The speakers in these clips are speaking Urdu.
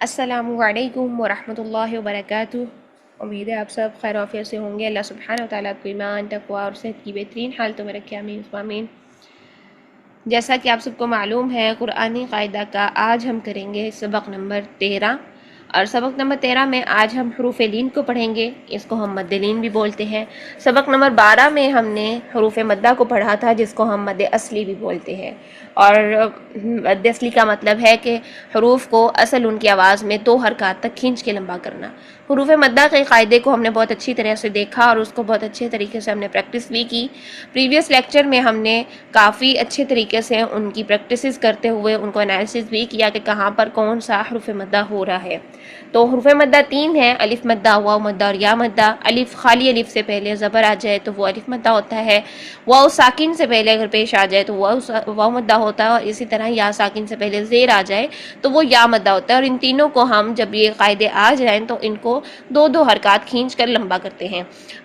السلام علیکم ورحمۃ اللہ وبرکاتہ۔ امید ہے آپ سب خیر وعافیت سے ہوں گے۔ اللہ سبحانہ و تعالیٰ کو ایمان، تقویٰ اور صحت کی بہترین حالتوں میں رکھے، آمین آمین۔ جیسا کہ آپ سب کو معلوم ہے، قرآنی قاعدہ کا آج ہم کریں گے سبق نمبر 13، اور سبق نمبر 13 میں آج ہم حروف لین کو پڑھیں گے، اس کو ہم مد لین بھی بولتے ہیں۔ سبق نمبر 12 میں ہم نے حروف مدہ کو پڑھا تھا، جس کو ہم مد اصلی بھی بولتے ہیں، اور مد اصلی کا مطلب ہے کہ حروف کو اصل ان کی آواز میں 2 حرکات تک کھینچ کے لمبا کرنا۔ حروف مدہ کے قاعدے کو ہم نے بہت اچھی طرح سے دیکھا، اور اس کو بہت اچھے طریقے سے ہم نے پریکٹس بھی کی۔ پریویس لیکچر میں ہم نے کافی اچھے طریقے سے ان کی پریکٹسز کرتے ہوئے ان کو انالیسس بھی کیا کہ کہاں پر کون سا حروف مدہ ہو رہا ہے۔ تو حروف مدہ 3 ہیں: الف مدہ، واو مدہ اور یا مدہ۔ الف خالی الف سے پہلے زبر آ جائے تو وہ الف مدہ ہوتا ہے، واو ساکن سے پہلے اگر پیش آ جائے تو واو مدہ ہوتا ہے، اور اسی طرح یا ساکن سے پہلے زیر آ جائے تو وہ یا مدہ ہوتا ہے۔ اور ان تینوں کو ہم جب یہ قاعدے آ جائیں تو ان کو 2 حرکات کھینچ کر لمبا کرتے ہیں۔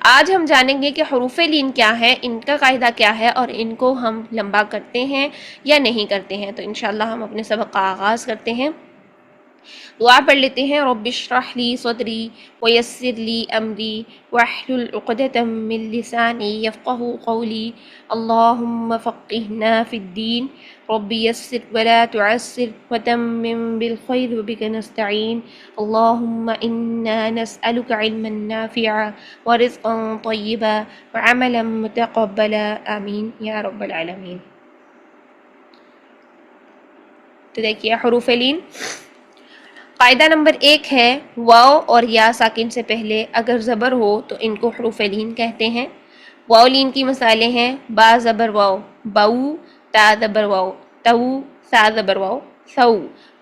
آج ہم جانیں گے کہ حروف لین کیا ہے، ان کا قاعدہ کیا ہے، اور ان کو ہم لمبا کرتے ہیں یا نہیں کرتے ہیں۔ تو انشاءاللہ ہم اپنے سبق کا آغاز کرتے ہیں۔ دعا پڑھ لیتے ہیں: رب اشرح لی صدری ویسر لی امری واحلل عقدۃ من لسانی یفقہوا قولی اللہم فقہنا فی الدین رب یسر ولا تعسر وتمم بالخیر وبک نستعین اللہم انا نسألک علما نافعا ورزقا طیبا وعملا متقبلا آمین یا رب العالمین۔ تو دیکھیے حروف لین قاعدہ نمبر 1 ہے: واو اور یا ساکن سے پہلے اگر زبر ہو تو ان کو حروف لین کہتے ہیں۔ واو لین کی مثالیں ہیں: با زبر واو باؤ، تا زبر واو تو، سا زبر واو سو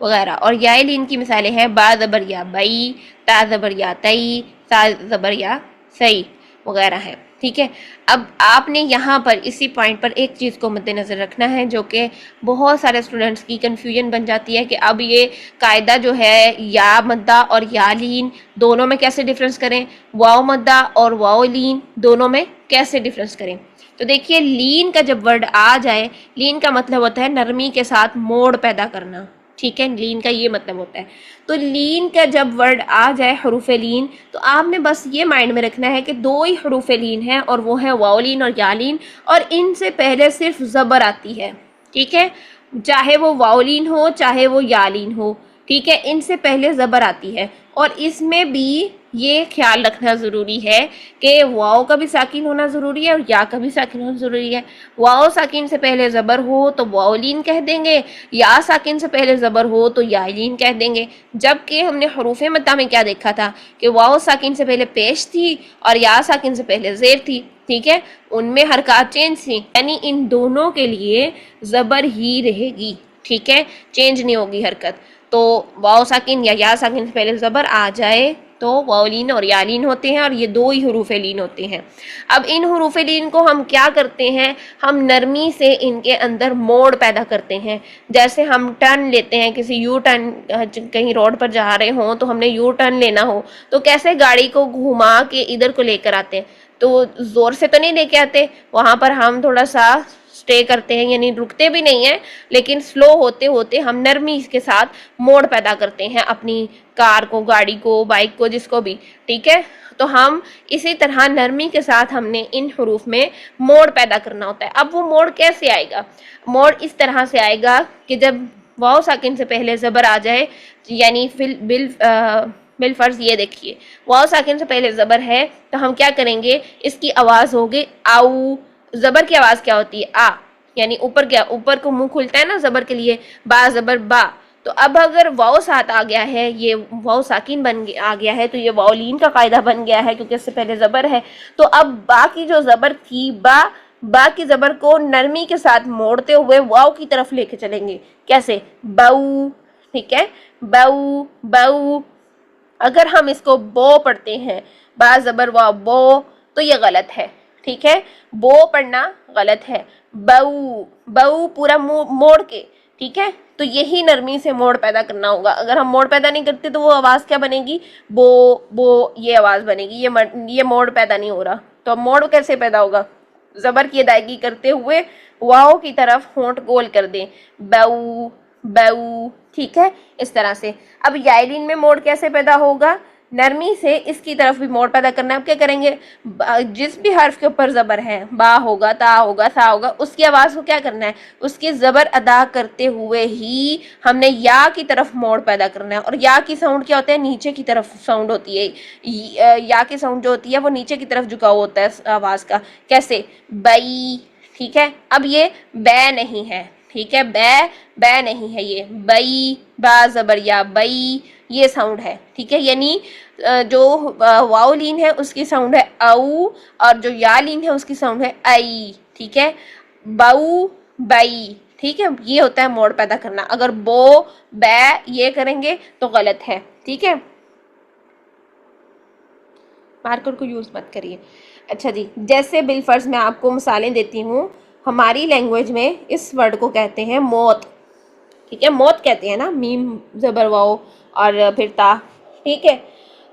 وغیرہ۔ اور یا لین کی مثالیں ہیں: با زبر یا بئی، تا زبر یا تئی، سا زبر یا سئی وغیرہ ہیں۔ ٹھیک ہے، اب آپ نے یہاں پر اسی پوائنٹ پر ایک چیز کو مد نظر رکھنا ہے، جو کہ بہت سارے اسٹوڈنٹس کی کنفیوژن بن جاتی ہے کہ اب یہ قاعدہ جو ہے یا مدہ اور یا لین دونوں میں کیسے ڈفرنس کریں، واو مدہ اور واو لین دونوں میں کیسے ڈفرنس کریں۔ تو دیکھیے، لین کا جب ورڈ آ جائے، لین کا مطلب ہوتا ہے نرمی کے ساتھ موڑ پیدا کرنا۔ ٹھیک ہے، لین کا یہ مطلب ہوتا ہے۔ تو لین کا جب ورڈ آ جائے حروف لین، تو آپ نے بس یہ مائنڈ میں رکھنا ہے کہ 2 ہی حروف لین ہیں، اور وہ ہے واو لین اور یا لین، اور ان سے پہلے صرف زبر آتی ہے۔ ٹھیک ہے، چاہے وہ واو لین ہو چاہے وہ یا لین ہو، ٹھیک ہے، ان سے پہلے زبر آتی ہے۔ اور اس میں بھی یہ خیال رکھنا ضروری ہے کہ واو کا بھی ساکن ہونا ضروری ہے اور یا کا بھی ساکن ہونا ضروری ہے۔ واو ساکن سے پہلے زبر ہو تو واو لین کہہ دیں گے، یا ساکن سے پہلے زبر ہو تو یا لین کہہ دیں گے۔ جبکہ ہم نے حروف مدہ میں کیا دیکھا تھا کہ واو ساکن سے پہلے پیش تھی اور یا ساکن سے پہلے زیر تھی۔ ٹھیک ہے، ان میں حرکات چینج تھی، یعنی ان دونوں کے لیے زبر ہی رہے گی۔ ٹھیک ہے، چینج نہیں ہوگی حرکت۔ تو واو ساکن یا ساکن سے پہلے زبر آ جائے تو واو لین اور یا لین ہوتے ہیں، اور یہ 2 ہی حروف لین ہوتے ہیں۔ اب ان حروف لین کو ہم کیا کرتے ہیں، ہم نرمی سے ان کے اندر موڑ پیدا کرتے ہیں۔ جیسے ہم ٹرن لیتے ہیں، کسی یو ٹرن، کہیں روڈ پر جا رہے ہوں تو ہم نے یو ٹرن لینا ہو تو کیسے گاڑی کو گھما کے ادھر کو لے کر آتے ہیں، تو زور سے تو نہیں لے کے آتے، وہاں پر ہم تھوڑا سا سٹے کرتے ہیں، یعنی رکتے بھی نہیں ہیں، لیکن سلو ہوتے ہوتے ہم نرمی کے ساتھ موڑ پیدا کرتے ہیں اپنی کار کو، گاڑی کو، بائک کو، جس کو بھی۔ ٹھیک ہے، تو ہم اسی طرح نرمی کے ساتھ ہم نے ان حروف میں موڑ پیدا کرنا ہوتا ہے۔ اب وہ موڑ کیسے آئے گا؟ موڑ اس طرح سے آئے گا کہ جب واو ساکن سے پہلے زبر آ جائے، یعنی بالفرض یہ دیکھیے، واو ساکن سے پہلے زبر ہے تو ہم کیا کریں گے، اس کی آواز ہوگی آؤ۔ زبر کی آواز کیا ہوتی ہے؟ آ، یعنی اوپر کو منہ کھلتا ہے نا زبر کے لیے، با زبر با۔ تو اب اگر واو ساتھ آ گیا ہے، یہ واو ساکن آ گیا ہے، تو یہ واو لین کا قاعدہ بن گیا ہے، کیونکہ اس سے پہلے زبر ہے۔ تو اب با کی جو زبر تھی، با کی زبر کو نرمی کے ساتھ موڑتے ہوئے واو کی طرف لے کے چلیں گے۔ کیسے؟ باؤ۔ ٹھیک ہے، باؤ باؤ۔ اگر ہم اس کو بو پڑھتے ہیں، با زبر واو بو، تو یہ غلط ہے۔ ٹھیک ہے، بو پڑھنا غلط ہے۔ بو بو پورا موڑ کے، ٹھیک ہے، تو یہی نرمی سے موڑ پیدا کرنا ہوگا۔ اگر ہم موڑ پیدا نہیں کرتے تو وہ آواز کیا بنے گی؟ بو بو، یہ آواز بنے گی، یہ موڑ پیدا نہیں ہو رہا۔ تو اب موڑ کیسے پیدا ہوگا؟ زبر کی ادائیگی کرتے ہوئے واو کی طرف ہونٹ گول کر دیں، بو بو، ٹھیک ہے اس طرح سے. اب یائلین میں موڑ کیسے پیدا ہوگا؟ نرمی سے اس کی طرف بھی موڑ پیدا کرنا ہے. اب کیا کریں گے؟ جس بھی حرف کے اوپر زبر ہے، با ہوگا، تا ہوگا، سا ہوگا، اس کی آواز کو کیا کرنا ہے؟ اس کی زبر ادا کرتے ہوئے ہی ہم نے یا کی طرف موڑ پیدا کرنا ہے. اور یا کی ساؤنڈ کیا ہوتا ہے؟ نیچے کی طرف ساؤنڈ ہوتی ہے. یا کی ساؤنڈ جو ہوتی ہے وہ نیچے کی طرف جھکا ہوتا ہے آواز کا. کیسے؟ بئی، ٹھیک ہے. اب یہ بے نہیں ہے، ٹھیک ہے، بے نہیں ہے، یہ بئی، با زبر یا، بئی، یہ ساؤنڈ ہے، ٹھیک ہے. یعنی جو واو لین ہے اس کی ساؤنڈ ہے او، اور جو یا لین ہے اس کی ساؤنڈ ہے ای، ٹھیک ہے. بو، بئی، ٹھیک ہے. یہ ہوتا ہے موڑ پیدا کرنا. اگر بو، بے یہ کریں گے تو غلط ہے، ٹھیک ہے. مارکر کو یوز مت کریے. اچھا جی، جیسے بالفرض میں آپ کو مثالیں دیتی ہوں. ہماری لینگویج میں اس ورڈ کو کہتے ہیں موت، ٹھیک ہے. موت کہتے ہیں نا، میم زبر واؤ اور پھر تا، ٹھیک ہے.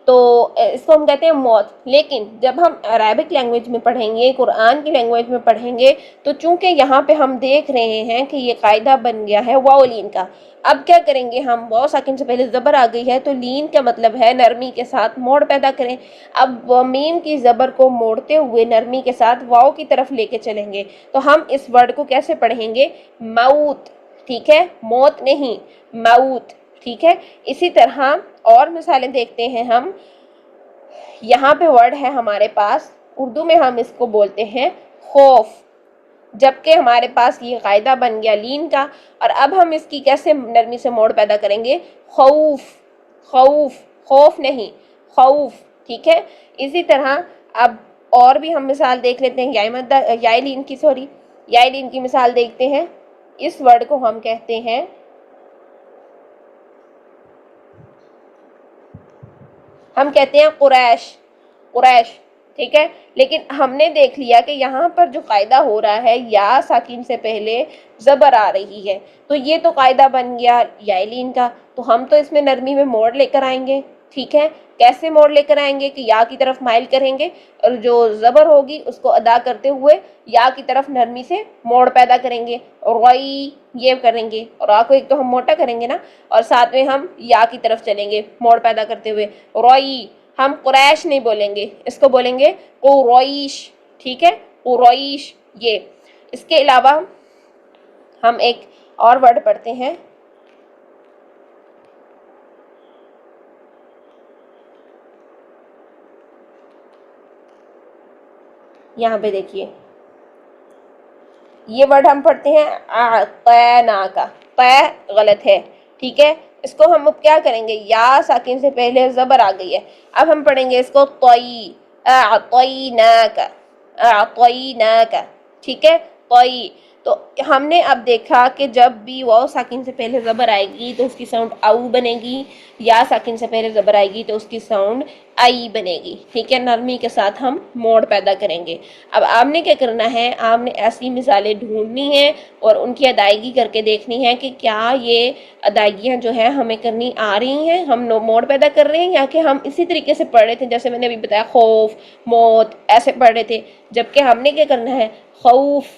تو اس کو ہم کہتے ہیں موت. لیکن جب ہم عربک لینگویج میں پڑھیں گے، قرآن کی لینگویج میں پڑھیں گے، تو چونکہ یہاں پہ ہم دیکھ رہے ہیں کہ یہ قاعدہ بن گیا ہے واو لین کا. اب کیا کریں گے ہم؟ واو ساکن سے پہلے زبر آ گئی ہے تو لین کا مطلب ہے نرمی کے ساتھ موڑ پیدا کریں. اب میم کی زبر کو موڑتے ہوئے نرمی کے ساتھ واو کی طرف لے کے چلیں گے. تو ہم اس ورڈ کو کیسے پڑھیں گے؟ موت، ٹھیک ہے. موت نہیں، موت، ٹھیک ہے. اسی طرح اور مثالیں دیکھتے ہیں ہم. یہاں پہ ورڈ ہے ہمارے پاس، اردو میں ہم اس کو بولتے ہیں خوف. جبکہ ہمارے پاس یہ قاعدہ بن گیا لین کا. اور اب ہم اس کی کیسے نرمی سے موڑ پیدا کریں گے؟ خوف، خوف، خوف نہیں، خوف، ٹھیک ہے. اسی طرح اب اور بھی ہم مثال دیکھ لیتے ہیں. یائلین کی یائلین کی مثال دیکھتے ہیں. اس ورڈ کو ہم کہتے ہیں، ہم کہتے ہیں قریش، قریش، ٹھیک ہے. لیکن ہم نے دیکھ لیا کہ یہاں پر جو قاعدہ ہو رہا ہے یا ساکن سے پہلے زبر آ رہی ہے، تو یہ تو قاعدہ بن گیا یائلین کا. تو ہم تو اس میں نرمی میں موڑ لے کر آئیں گے، ٹھیک ہے. کیسے موڑ لے کر آئیں گے؟ کہ یا کی طرف مائل کریں گے اور جو زبر ہوگی اس کو ادا کرتے ہوئے یا کی طرف نرمی سے موڑ پیدا کریں گے. روئی یہ کریں گے، اور آ کو ایک تو ہم موٹا کریں گے نا، اور ساتھ میں ہم یا کی طرف چلیں گے موڑ پیدا کرتے ہوئے. روئی، ہم قریش نہیں بولیں گے، اس کو بولیں گے قریش، ٹھیک ہے. قریش یہ. اس کے علاوہ ہم ایک اور ورڈ پڑھتے ہیں. یہاں پہ دیکھیے، یہ ورڈ ہم پڑھتے ہیں اعطینا کا. طے غلط ہے، ٹھیک ہے. اس کو ہم اب کیا کریں گے؟ یا ساکن سے پہلے زبر آ گئی ہے. اب ہم پڑھیں گے اس کو طی، اعطیناک، اعطیناک، ٹھیک ہے. طی. تو ہم نے اب دیکھا کہ جب بھی واو ساکن سے پہلے زبر آئے گی تو اس کی ساؤنڈ او بنے گی، یا ساکن سے پہلے زبر آئے گی تو اس کی ساؤنڈ آئی بنے گی، ٹھیک ہے. نرمی کے ساتھ ہم موڑ پیدا کریں گے. اب آپ نے کیا کرنا ہے؟ آپ نے ایسی مثالیں ڈھونڈنی ہیں اور ان کی ادائیگی کر کے دیکھنی ہے کہ کیا یہ ادائیگیاں جو ہیں ہمیں کرنی آ رہی ہیں، ہم موڑ پیدا کر رہے ہیں، یا کہ ہم اسی طریقے سے پڑھ رہے تھے جیسے میں نے ابھی بتایا خوف، موت، ایسے پڑھ رہے تھے. جبکہ ہم نے کیا کرنا ہے؟ خوف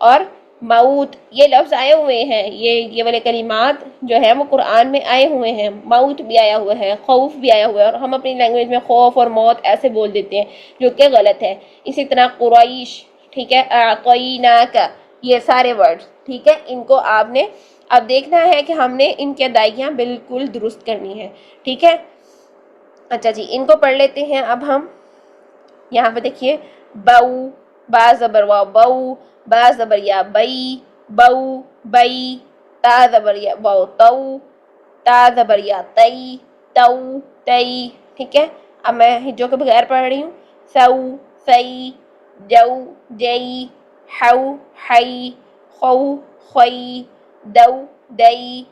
اور موت یہ لفظ آئے ہوئے ہیں، یہ والے کلمات جو ہیں وہ قرآن میں آئے ہوئے ہیں. موت بھی آیا ہوا ہے، خوف بھی آیا ہوا ہے، اور ہم اپنی لینگویج میں خوف اور موت ایسے بول دیتے ہیں جو کہ غلط ہے. اسی طرح قریش، ٹھیک ہے. اعطیناک، یہ سارے ورڈ، ٹھیک ہے. ان کو آپ نے اب دیکھنا ہے کہ ہم نے ان کی ادائیگیاں بالکل درست کرنی ہے، ٹھیک ہے. اچھا جی، ان کو پڑھ لیتے ہیں اب ہم. یہاں پہ دیکھیے، بو، با زبر واو بو، با زبر یا بئی، بو، بئی، تا زبر یا واو تو، تا زبر یا تئی، تو، تئی، ٹھیک ہے. اب میں ہجوں کے بغیر پڑھ رہی ہوں. سو، سی، جو، جئی، حو، حئی، خو، خوئی، دو، دئی،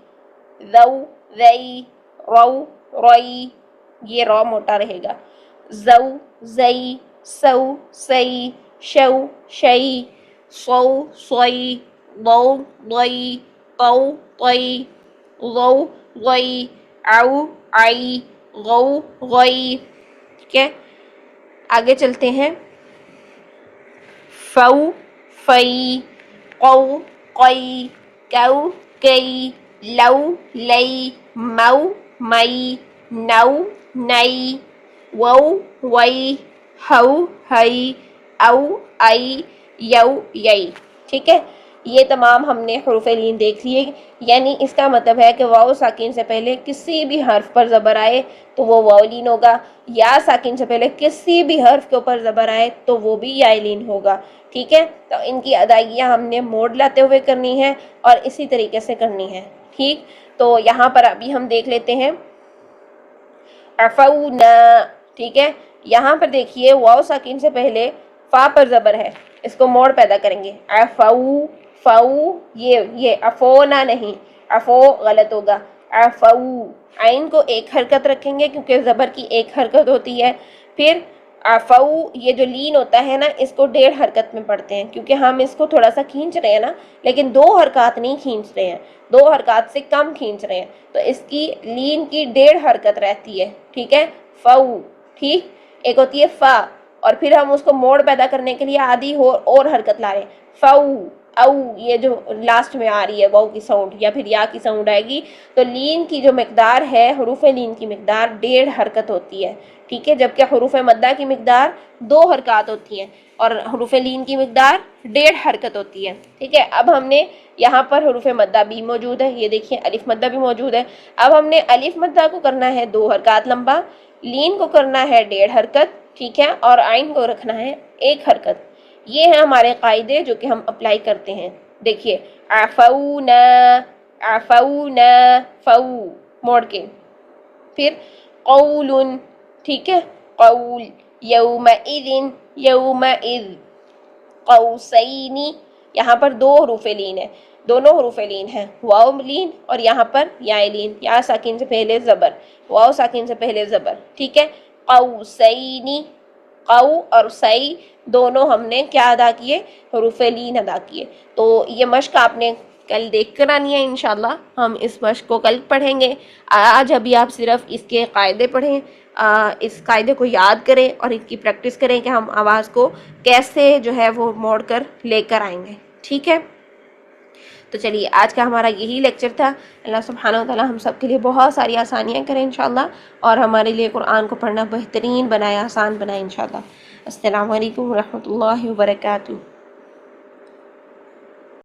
ذو، ذئی، رو، روئی، یہ رو موٹا رہے گا. زو، زئی، سو، سئی، شو، شئی، صو، صوئی، ضو، ضئی، طو، طئی، ضو، ضئی، عو، عئی، غو، غئی، ٹھیک ہے. آگے چلتے ہیں. فو، فئی، قو، قئی، کو، کئی، لو لئی مو مئی نو نئی وو وئی ہو ہئی او ائی یو یئی. ٹھیک ہے، یہ تمام ہم نے حروف لین دیکھ لیے. یعنی اس کا مطلب ہے کہ واو ساکن سے پہلے کسی بھی حرف پر زبر آئے تو وہ واو لین ہوگا، یا ساکن سے پہلے کسی بھی حرف کے اوپر زبر آئے تو وہ بھی یا لین ہوگا. ٹھیک ہے، تو ان کی ادائیگیاں ہم نے موڑ لاتے ہوئے کرنی ہے اور اسی طریقے سے کرنی ہے. ٹھیک، تو یہاں پر ابھی ہم دیکھ لیتے ہیں عفونا. ٹھیک ہے، یہاں پر دیکھیے واو ساکن سے پہلے فا پر زبر ہے، اس کو موڑ پیدا کریں گے. عفو فو، یہ عفونا نہیں، عفو غلط ہوگا. عفو، عین کو ایک حرکت رکھیں گے کیونکہ زبر کی ایک حرکت ہوتی ہے. پھر عفو، یہ جو لین ہوتا ہے نا اس کو 1.5 حرکت میں پڑھتے ہیں کیونکہ ہم اس کو تھوڑا سا کھینچ رہے ہیں نا، لیکن 2 حرکات نہیں کھینچ رہے ہیں، 2 حرکات سے کم کھینچ رہے ہیں، تو اس کی لین کی 1.5 حرکت رہتی ہے. ٹھیک ہے، فو. ٹھیک، ایک ہوتی ہے فا اور پھر ہم اس کو موڑ پیدا کرنے کے لیے آدھی اور حرکت لا رہے ہیں. فو او، یہ جو لاسٹ میں آ رہی ہے واو کی ساؤنڈ یا پھر یا کی ساؤنڈ آئے گی تو لین کی جو مقدار ہے، حروف لین کی مقدار 1.5 حرکت ہوتی ہے. ٹھیک ہے، جبکہ حروف مدہ کی مقدار 2 حرکات ہوتی ہیں اور حروف لین کی مقدار 1.5 حرکت ہوتی ہے. ٹھیک ہے، اب ہم نے یہاں پر حروف مدہ بھی موجود ہے، یہ دیکھیں الف مدہ بھی موجود ہے. اب ہم نے الف مدہ کو کرنا ہے 2 حرکات لمبا، لین کو کرنا ہے 1.5 حرکت. ٹھیک ہے، اور عین کو رکھنا ہے 1 حرکت. یہ ہیں ہمارے قاعدے جو کہ ہم اپلائی کرتے ہیں. دیکھیے عفونا عفونا فو موڑ کے، پھر قول. ٹھیک ہے، قول. یومئذ یومئذ. قوسین، یہاں پر 2 حروف لین ہیں، دونوں حروف لین ہیں، واو لین اور یہاں پر یا لین. یا ساکن سے پہلے زبر، واو ساکن سے پہلے زبر. ٹھیک ہے، قوسین. قو اور سی دونوں ہم نے کیا ادا کیے؟ حروف لین ادا کیے. تو یہ مشق آپ نے کل دیکھ کر آنی ہے انشاءاللہ. ہم اس مشق کو کل پڑھیں گے. آج ابھی آپ صرف اس کے قاعدے پڑھیں، اس قاعدے کو یاد کریں اور اس کی پریکٹس کریں کہ ہم آواز کو کیسے جو ہے وہ موڑ کر لے کر آئیں گے. ٹھیک ہے، تو چلیے آج کا ہمارا یہی لیکچر تھا. اللہ سبحانہ وتعالی ہم سب کے لیے بہت ساری آسانیاں کریں انشاءاللہ اور ہمارے لیے قرآن کو پڑھنا بہترین بنائے، آسان بنائے انشاءاللہ. السلام علیکم ورحمۃ اللہ وبرکاتہ.